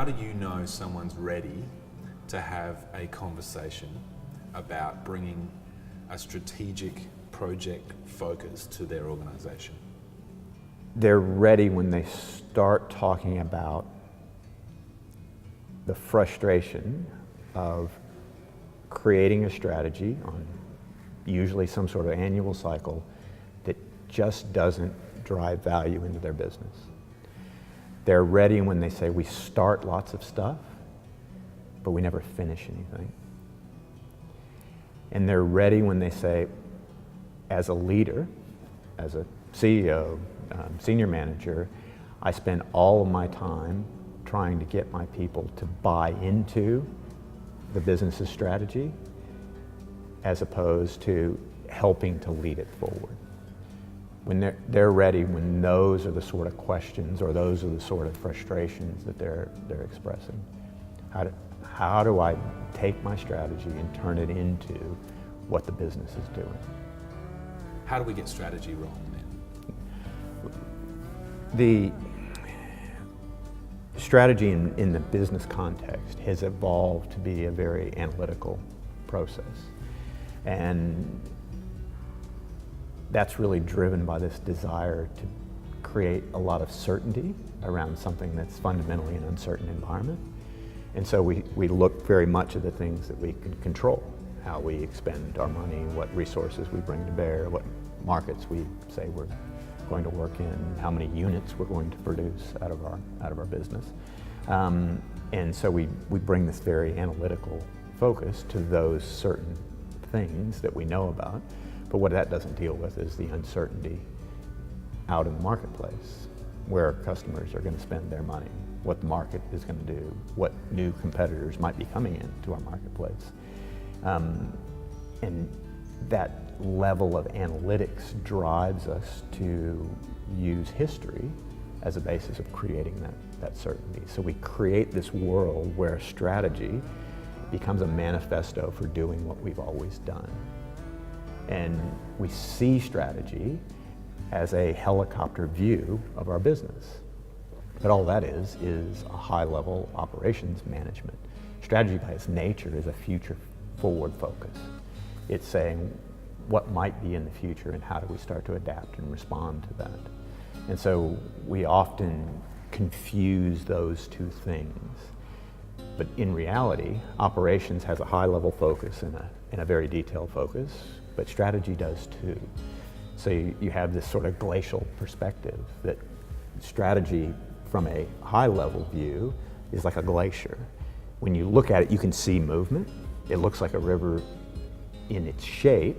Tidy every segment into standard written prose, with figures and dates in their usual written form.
how do you know someone's ready to have a conversation about bringing a strategic project focus to their organization? They're ready when they start talking about the frustration of creating a strategy on usually some sort of annual cycle that just doesn't drive value into their business. They're ready when they say we start lots of stuff, but we never finish anything. And they're ready when they say, as a leader, as a CEO, senior manager, I spend all of my time trying to get my people to buy into the business's strategy as opposed to helping to lead it forward. When they're ready, when those are the sort of questions or those are the sort of frustrations that they're expressing. How do I take my strategy and turn it into what the business is doing? How do we get strategy wrong then? The strategy in the business context has evolved to be a very analytical process. And that's really driven by this desire to create a lot of certainty around something that's fundamentally an uncertain environment. And so we look very much at the things that we can control, how we expend our money, what resources we bring to bear, what markets we say we're going to work in, how many units we're going to produce out of our business. And so we bring this very analytical focus to those certain things that we know about. But what that doesn't deal with is the uncertainty out in the marketplace, where customers are going to spend their money, what the market is going to do, what new competitors might be coming into our marketplace. And that level of analytics drives us to use history as a basis of creating that certainty. So we create this world where strategy becomes a manifesto for doing what we've always done. And we see strategy as a helicopter view of our business. But all that is a high-level operations management. Strategy by its nature is a future forward focus. It's saying what might be in the future and how do we start to adapt and respond to that. And so we often confuse those two things. But in reality, operations has a high-level focus and a very detailed focus, but strategy does too. So you have this sort of glacial perspective that strategy from a high-level view is like a glacier. When you look at it, you can see movement. It looks like a river in its shape,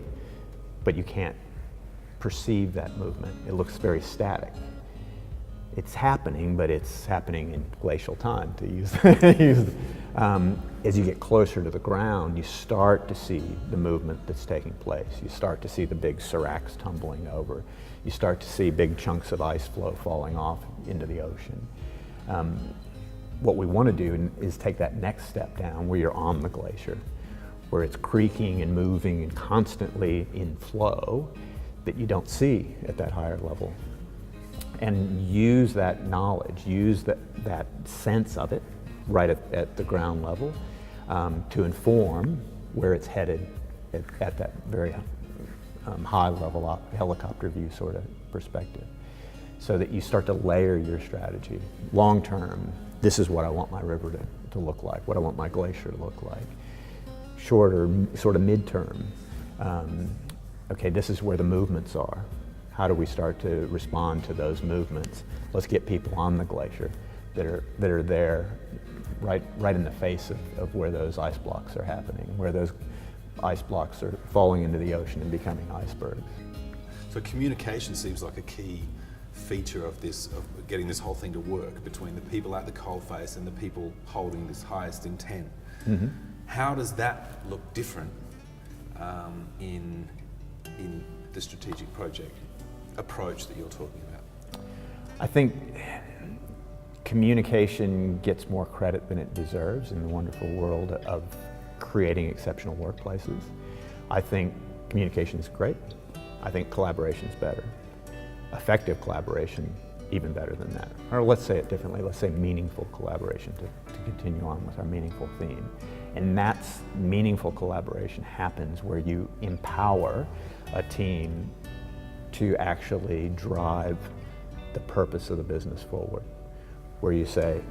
but you can't perceive that movement. It looks very static. It's happening, but it's happening in glacial time, to use. As you get closer to the ground, you start to see the movement that's taking place. You start to see the big seracs tumbling over. You start to see big chunks of ice floe falling off into the ocean. What we want to do is take that next step down where you're on the glacier, where it's creaking and moving and constantly in flow that you don't see at that higher level. And use that knowledge, use that sense of it right at the ground level to inform where it's headed at that very high level helicopter view sort of perspective, so that you start to layer your strategy. Long term, this is what I want my river to look like, what I want my glacier to look like. Shorter, sort of midterm, okay, this is where the movements are. How do we start to respond to those movements? Let's get people on the glacier that are there right in the face of where those ice blocks are happening, where those ice blocks are falling into the ocean and becoming icebergs. So communication seems like a key feature of getting this whole thing to work between the people at the coalface and the people holding this highest intent. Mm-hmm. How does that look different in the strategic project approach that you're talking about? I think communication gets more credit than it deserves in the wonderful world of creating exceptional workplaces. I think communication is great. I think collaboration is better. Effective collaboration, even better than that. Or let's say it differently, let's say meaningful collaboration to continue on with our meaningful theme. And that's meaningful collaboration happens where you empower a team to actually drive the purpose of the business forward. Where you say,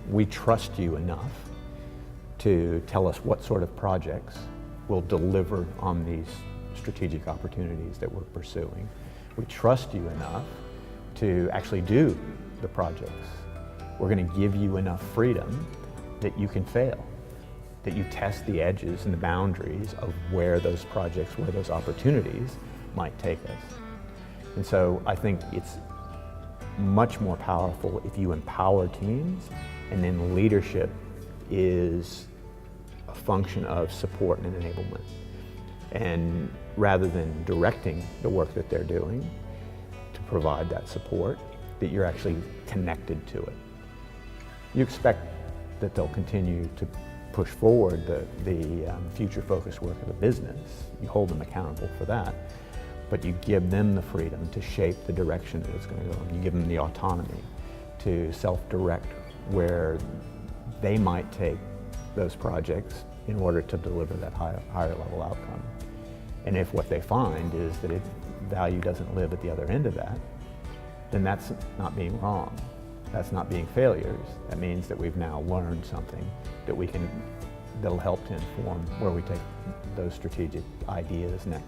we trust you enough to tell us what sort of projects will deliver on these strategic opportunities that we're pursuing. We trust you enough to actually do the projects. We're going to give you enough freedom that you can fail, that you test the edges and the boundaries of where those projects, where those opportunities might take us. And so I think it's much more powerful if you empower teams, and then leadership is a function of support and enablement. And rather than directing the work that they're doing to provide that support, that you're actually connected to it. You expect that they'll continue to push forward the future-focused work of the business. You hold them accountable for that, but you give them the freedom to shape the direction that it's going to go in. You give them the autonomy to self-direct where they might take those projects in order to deliver that higher level outcome. And if what they find is that value doesn't live at the other end of that, then that's not being wrong. That's not being failures. That means that we've now learned something that'll help to inform where we take those strategic ideas next.